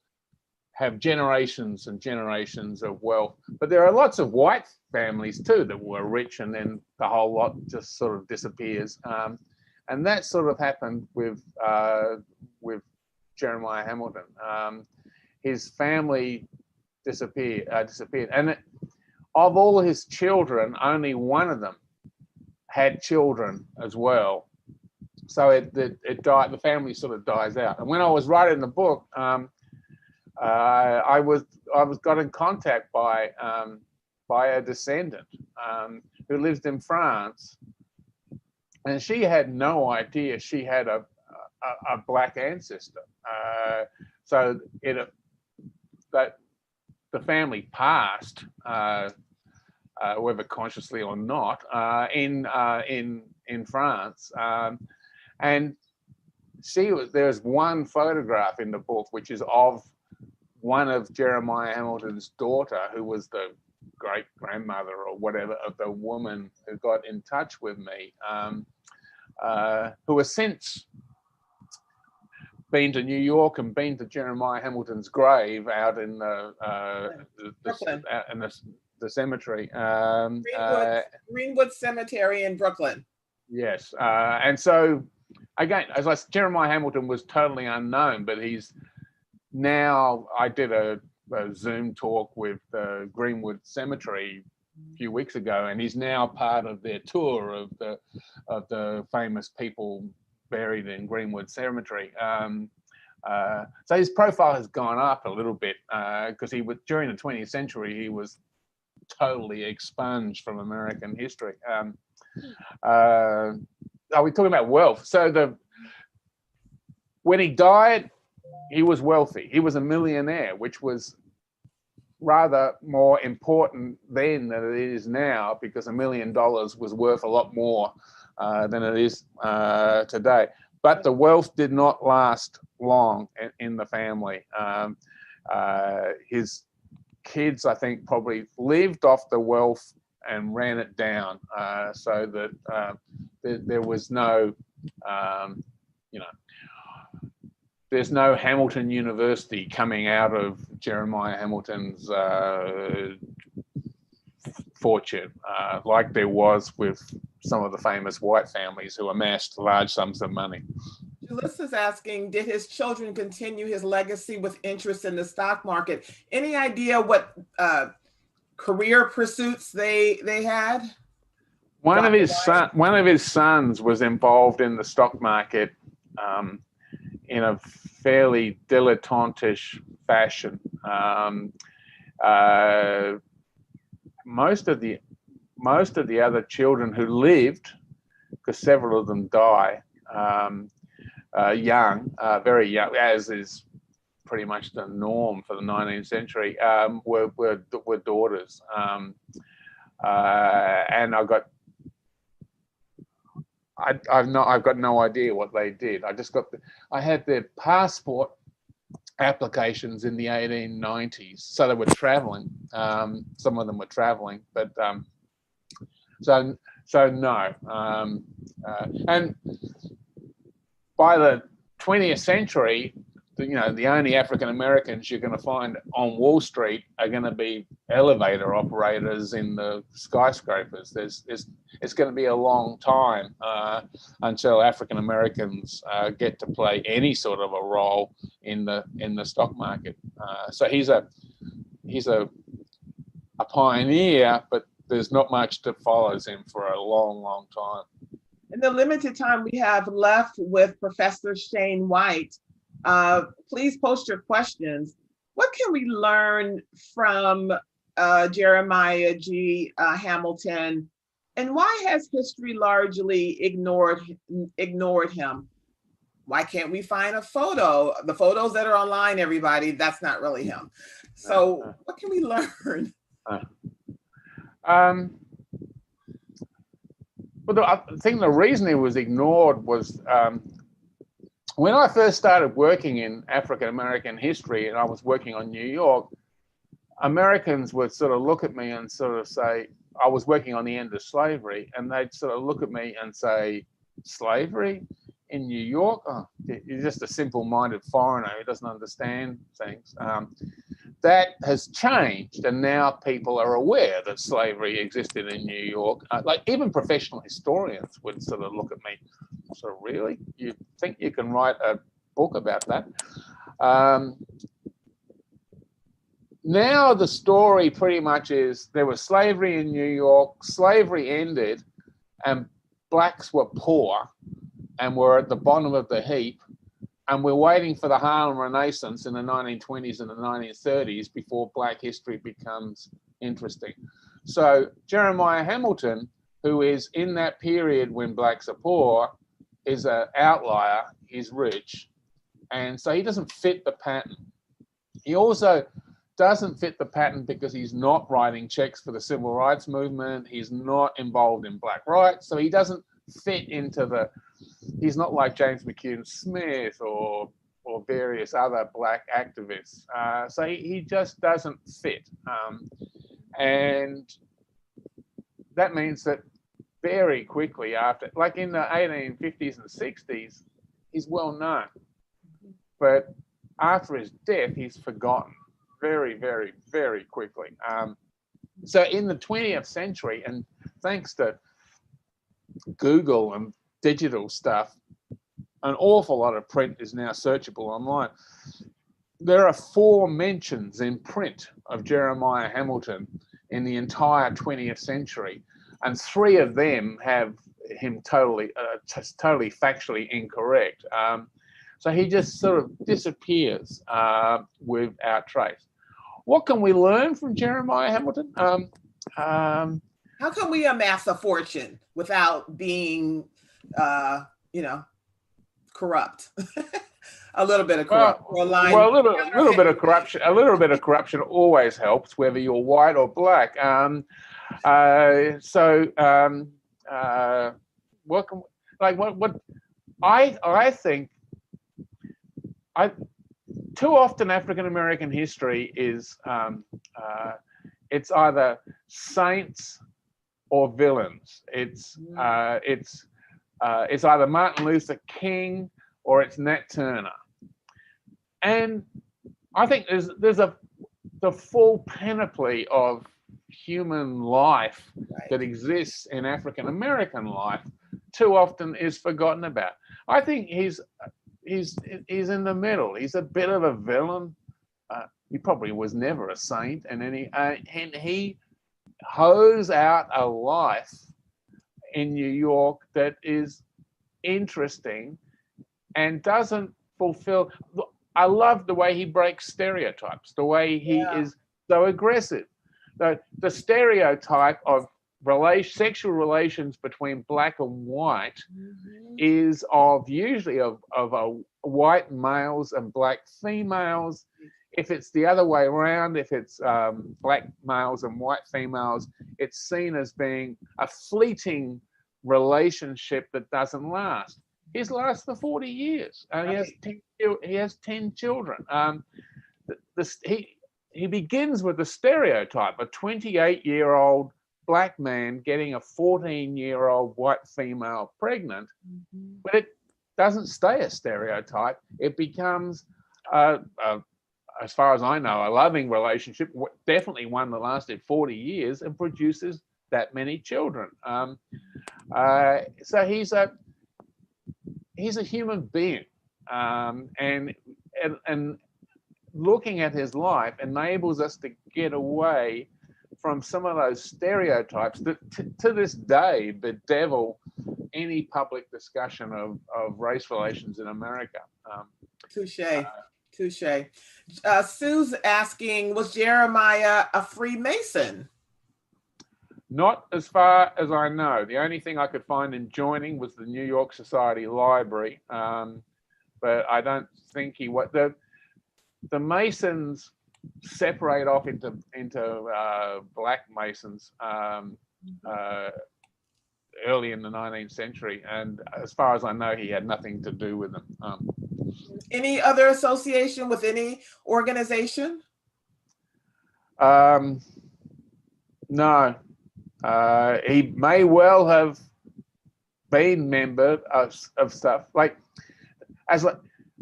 have generations and generations of wealth, but there are lots of white families too that were rich, and then the whole lot just sort of disappears. And that sort of happened with Jeremiah Hamilton. His family disappeared, and of all his children, only one of them had children as well. So it died. The family sort of dies out. And when I was writing the book, I got in contact by a descendant who lived in France, and she had no idea she had a black ancestor. So that the family passed, whether consciously or not, in France, and there's one photograph in the book which is of one of Jeremiah Hamilton's daughter, who was the great grandmother or whatever of the woman who got in touch with me, who has since been to New York and been to Jeremiah Hamilton's grave out in the cemetery. Greenwood Cemetery in Brooklyn. Yes, and so again, as I said, Jeremiah Hamilton was totally unknown, but he's now. I did a Zoom talk with Greenwood Cemetery a few weeks ago, and he's now part of their tour of the famous people buried in Greenwood Cemetery. So his profile has gone up a little bit because during the 20th century he was totally expunged from American history. Are we talking about wealth? So when he died, he was wealthy. He was a millionaire, which was rather more important then than it is now, because $1 million was worth a lot more than it is today. But the wealth did not last long in the family. His kids, I think, probably lived off the wealth and ran it down, so that there was no, you know, there's no Hamilton University coming out of Jeremiah Hamilton's fortune, like there was with some of the famous white families who amassed large sums of money. Julissa is asking, did his children continue his legacy with interest in the stock market? Any idea what career pursuits they had? One of his sons was involved in the stock market in a fairly dilettantish fashion. Most of the other children who lived, because several of them die young, very young, as is pretty much the norm for the 19th century, were daughters. And I've got no idea what they did. I had their passport applications in the 1890s, so they were traveling. Some of them were traveling, but so no. And by the 20th century, the only African Americans you're going to find on Wall Street are going to be elevator operators in the skyscrapers. It's going to be a long time until African Americans get to play any sort of a role in the stock market. So he's a pioneer, but there's not much that follows him for a long, long time. In the limited time we have left with Professor Shane White, please post your questions. What can we learn from Jeremiah G. Hamilton, and why has history largely ignored him? Why can't we find a photo? The photos that are online, everybody, that's not really him. So what can we learn? Well, I think the reason he was ignored was when I first started working in African American history, and I was working on New York, Americans would sort of look at me and sort of say, I was working on the end of slavery, and they'd sort of look at me and say, slavery in New York? Oh, you're just a simple-minded foreigner who doesn't understand things. That has changed, and now people are aware that slavery existed in New York. Like even professional historians would sort of look at me, sort of, really? You think you can write a book about that? Now the story pretty much is there was slavery in New York, slavery ended, and blacks were poor and were at the bottom of the heap, and we're waiting for the Harlem Renaissance in the 1920s and the 1930s before black history becomes interesting. So Jeremiah Hamilton, who is in that period when blacks are poor, is an outlier. He's rich, and so he doesn't fit the pattern. He also doesn't fit the pattern because he's not writing checks for the civil rights movement. He's not involved in black rights, so he doesn't fit into the. He's not like James McCune Smith or various other black activists. So he just doesn't fit, and that means that very quickly after, like in the 1850s and 60s, he's well known, but after his death, he's forgotten very, very, very quickly. So in the 20th century, and thanks to Google and digital stuff, an awful lot of print is now searchable online. There are 4 mentions in print of Jeremiah Hamilton in the entire 20th century, and 3 of them have him totally factually incorrect. So he just sort of disappears without trace. What can we learn from Jeremiah Hamilton? How can we amass a fortune without being, corrupt? A little bit of corruption. Well, a little bit of corruption. A little bit of corruption always helps, whether you're white or black. What can, like what I think too often African American history is it's either saints or villains. It's either Martin Luther King or it's Nat Turner. And I think there's the full panoply of human life that exists in African American life too often is forgotten about. I think he's in the middle. He's a bit of a villain. He probably was never a saint, and he hoes out a life in New York that is interesting and doesn't fulfill. I love the way he breaks stereotypes, the way he is so aggressive. The stereotype of sexual relations between black and white is usually of white males and black females. If it's the other way around, if it's black males and white females, it's seen as being a fleeting relationship that doesn't last. His lasts for 40 years, and he has 10 children. He begins with the stereotype: a 28-year-old black man getting a 14-year-old white female pregnant, but it doesn't stay a stereotype. It becomes, as far as I know, a loving relationship, definitely one that lasted 40 years and produces that many children. So he's a human being, and looking at his life enables us to get away from some of those stereotypes that to this day bedevil any public discussion of race relations in America. Touche. Sue's asking, was Jeremiah a Freemason? Not as far as I know. The only thing I could find in joining was the New York Society Library, but I don't think he was. The Masons separate off into black Masons early in the 19th century, and as far as I know, he had nothing to do with them. Any other association with any organization? No. He may well have been member of stuff like, as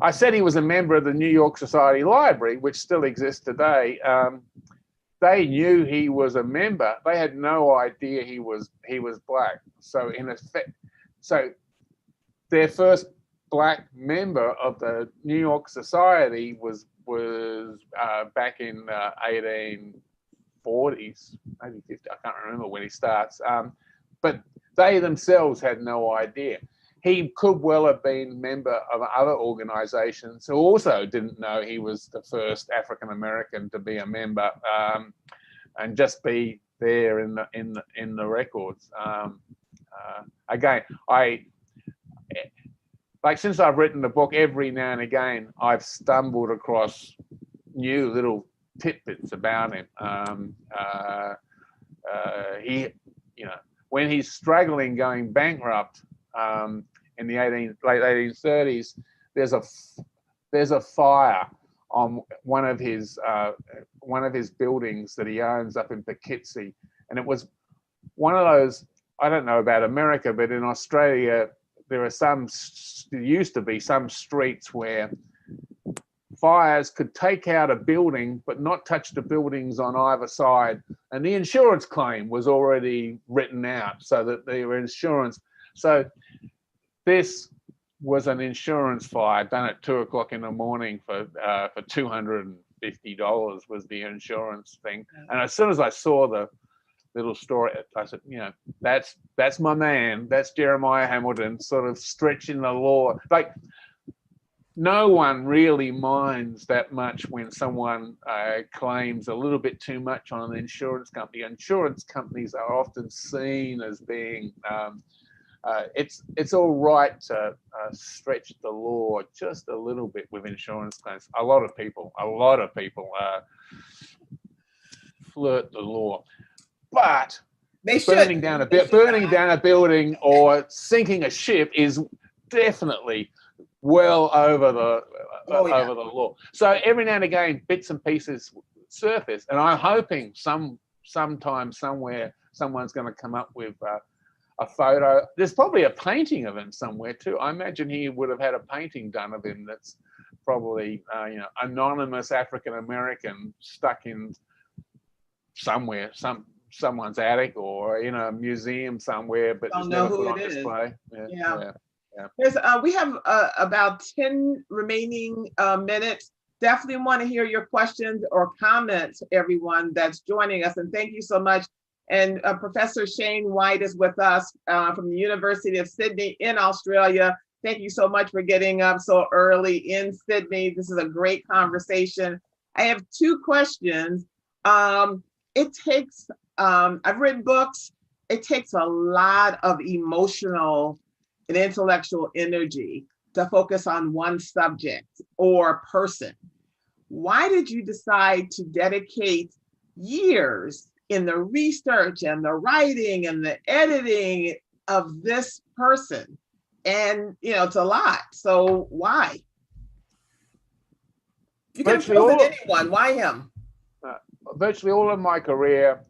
I said, he was a member of the New York Society Library, which still exists today. They knew he was a member. They had no idea he was black. So in effect, their first black member of the New York Society was back in 1840s, maybe 50. I can't remember when he starts. But they themselves had no idea. He could well have been a member of other organizations who also didn't know he was the first African American to be a member, and just be there in the records. Again, since I've written the book, every now and again I've stumbled across new little tidbits about him. When he's struggling, going bankrupt, in the late 1830s, there's a fire on one of his buildings that he owns up in Poughkeepsie, and it was one of those. I don't know about America, but in Australia there used to be some streets where fires could take out a building but not touch the buildings on either side, and the insurance claim was already written out so that their insurance. So this was an insurance fire done at 2:00 in the morning for $250 was the insurance thing. And as soon as I saw the little story, I said, that's my man. That's Jeremiah Hamilton, sort of stretching the law. Like, no one really minds that much when someone claims a little bit too much on an insurance company. Insurance companies are often seen as being it's all right to stretch the law just a little bit with insurance claims. A lot of people flirt the law, but They burning should. down a building or sinking a ship is definitely well over the over the law. So every now and again, bits and pieces surface, and I'm hoping sometime somewhere someone's going to come up with a photo. There's probably a painting of him somewhere too. I imagine he would have had a painting done of him that's probably anonymous African American stuck in somewhere, someone's attic or in a museum somewhere, but it's never put on display. Yeah. There's, we have about 10 remaining minutes. Definitely want to hear your questions or comments, everyone that's joining us. And thank you so much. And Professor Shane White is with us from the University of Sydney in Australia. Thank you so much for getting up so early in Sydney. This is a great conversation. I have two questions. It takes, I've written books. It takes a lot of emotional and intellectual energy to focus on one subject or person. Why did you decide to dedicate years in the research and the writing and the editing of this person? And it's a lot. So why? You can choose anyone. Why him? Virtually all of my career,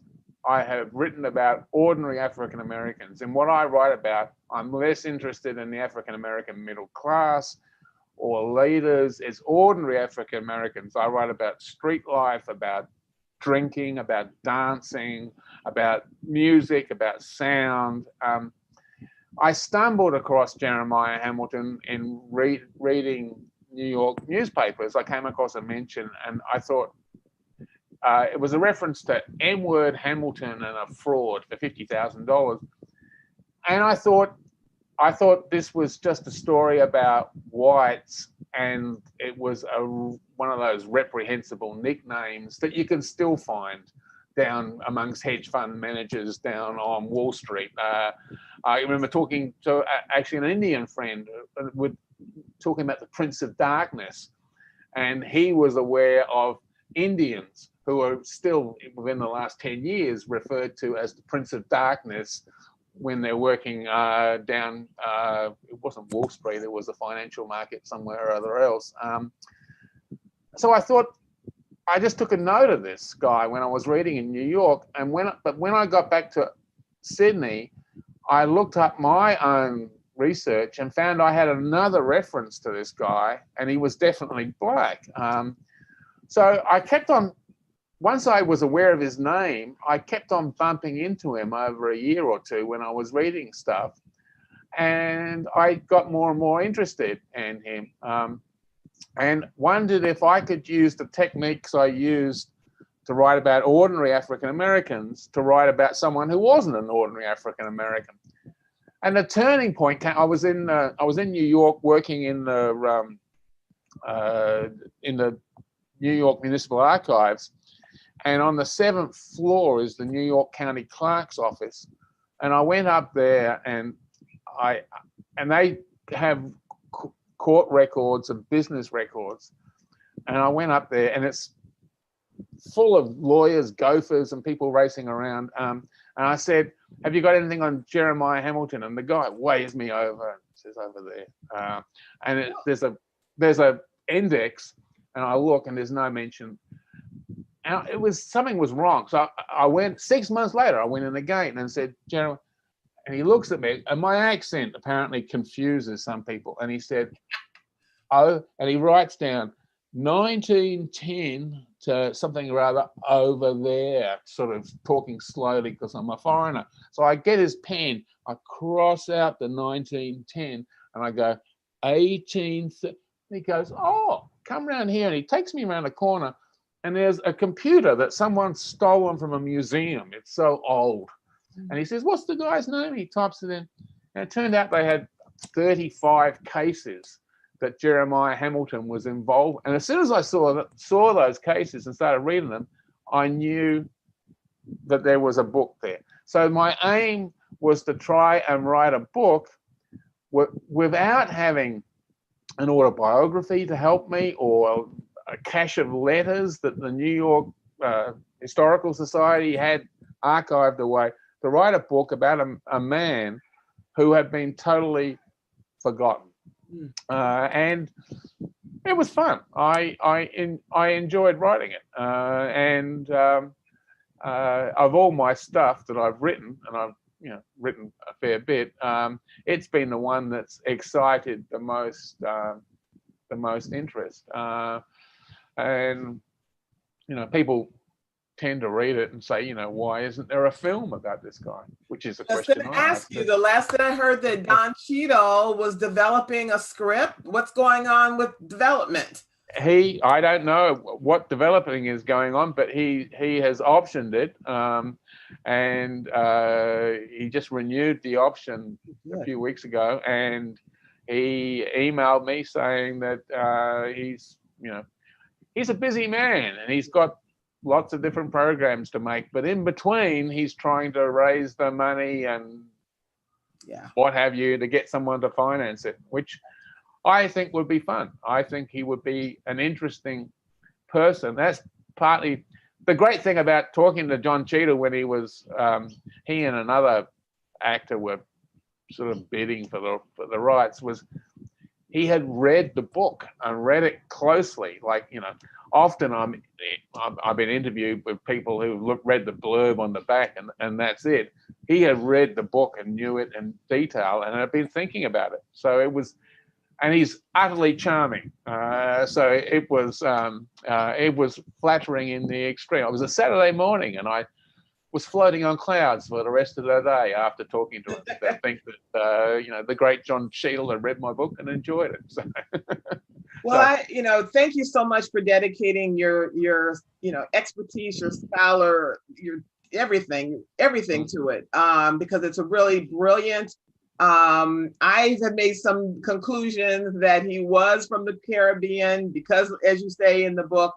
I have written about ordinary African Americans. And what I write about, I'm less interested in the African American middle class or leaders. It's ordinary African Americans. I write about street life, about drinking, about dancing, about music, about sound. I stumbled across Jeremiah Hamilton in reading New York newspapers. I came across a mention and I thought, it was a reference to N-word Hamilton and a fraud for $50,000. And I thought this was just a story about whites, and it was one of those reprehensible nicknames that you can still find down amongst hedge fund managers down on Wall Street. I remember talking to actually an Indian friend talking about the Prince of Darkness, and he was aware of Indians who are still within the last 10 years referred to as the Prince of Darkness when they're working down, it wasn't Wall Street, it was a financial market somewhere or other else. So I thought, I just took a note of this guy when I was reading in New York, and when I got back to Sydney, I looked up my own research and found I had another reference to this guy, and he was definitely black. So I kept on, once I was aware of his name, I kept on bumping into him over a year or two when I was reading stuff. And I got more and more interested in him and wondered if I could use the techniques I used to write about ordinary African Americans to write about someone who wasn't an ordinary African American. And the turning point came, I was in New York working in the New York Municipal Archives. And on the 7th floor is the New York County Clerk's office. And I went up there and they have court records and business records. And I went up there and it's full of lawyers, gophers and people racing around. And I said, have you got anything on Jeremiah Hamilton? And the guy waves me over and says, over there. And there's a index and I look and there's no mention. And something was wrong. So I went 6 months later, I went in again and said, Jeremiah, and he looks at me and my accent apparently confuses some people. And he said, oh, and he writes down 1910 to something or other over there, sort of talking slowly because I'm a foreigner. So I get his pen, I cross out the 1910 and I go 18. He goes, oh, come around here. And he takes me around the corner and there's a computer that someone's stolen from a museum. It's so old. And he says, what's the guy's name? He types it in. And it turned out they had 35 cases that Jeremiah Hamilton was involved. And as soon as I saw those cases and started reading them, I knew that there was a book there. So my aim was to try and write a book without having an autobiography to help me or a cache of letters that the New York Historical Society had archived away, to write a book about a man who had been totally forgotten. And it was fun. I enjoyed writing it. And of all my stuff that I've written, and I've written a fair bit, it's been the one that's excited the most interest. And people tend to read it and say, why isn't there a film about this guy? Which is a question I ask you. The last that I heard that Don Cheadle was developing a script. What's going on with development? I don't know what developing is going on, but he has optioned it, and he just renewed the option a few weeks ago, and he emailed me saying that he's a busy man and he's got lots of different programs to make, but in between he's trying to raise the money and what have you to get someone to finance it, which I think would be fun. I think he would be an interesting person. That's partly the great thing about talking to John Cheadle when he was, he and another actor were sort of bidding for the rights, was he had read the book and read it closely. Like, often I've been interviewed with people who read the blurb on the back and that's it. He had read the book and knew it in detail and had been thinking about it. So it was, and he's utterly charming. So it was flattering in the extreme. It was a Saturday morning and I was floating on clouds for the rest of the day after talking to him. I think that the great John Cheadle had read my book and enjoyed it. So. Well, thank you so much for dedicating your expertise, your scholar, your everything to it, because it's a really brilliant. I have made some conclusions that he was from the Caribbean because, as you say in the book,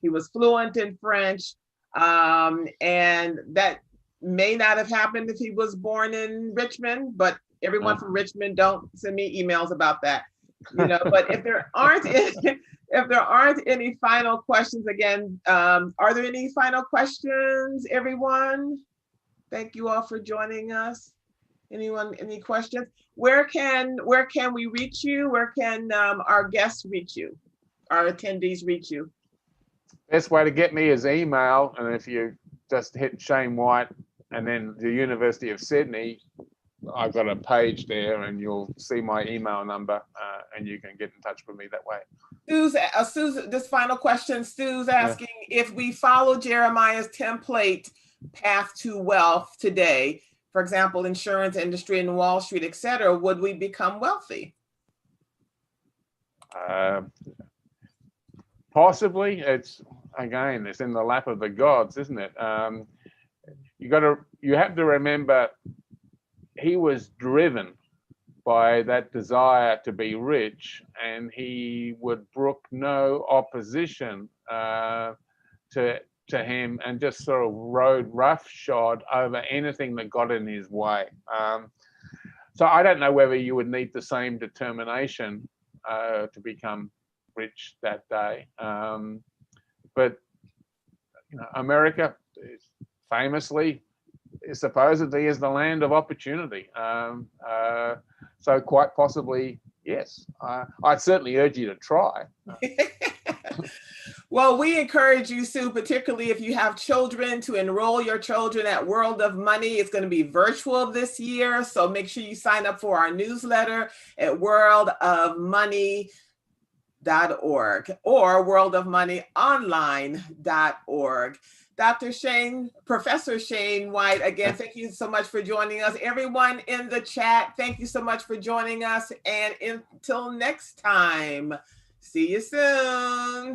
he was fluent in French. And that may not have happened if he was born in Richmond, but everyone from Richmond, don't send me emails about that. But if there aren't any final questions, again, are there any final questions, everyone? Thank you all for joining us. Anyone, any questions? Where can we reach you? Where can our guests reach you? Our attendees reach you? Best way to get me is email, and if you just hit Shane White and then the University of Sydney, I've got a page there and you'll see my email number and you can get in touch with me that way. Sue's, this final question, Sue's asking, if we follow Jeremiah's template path to wealth today, for example, insurance industry and Wall Street, et cetera, would we become wealthy? Possibly. It's in the lap of the gods, isn't it? You have to remember he was driven by that desire to be rich, and he would brook no opposition to him, and just sort of rode roughshod over anything that got in his way. So I don't know whether you would need the same determination to become rich that day. But America famously supposedly is the land of opportunity. So quite possibly, yes. I'd certainly urge you to try. Well, we encourage you, Sue, particularly if you have children, to enroll your children at World of Money. It's going to be virtual this year, so make sure you sign up for our newsletter at worldofmoney.org or worldofmoneyonline.org. Professor Shane White, again, thank you so much for joining us. Everyone in the chat, thank you so much for joining us. And until next time, see you soon.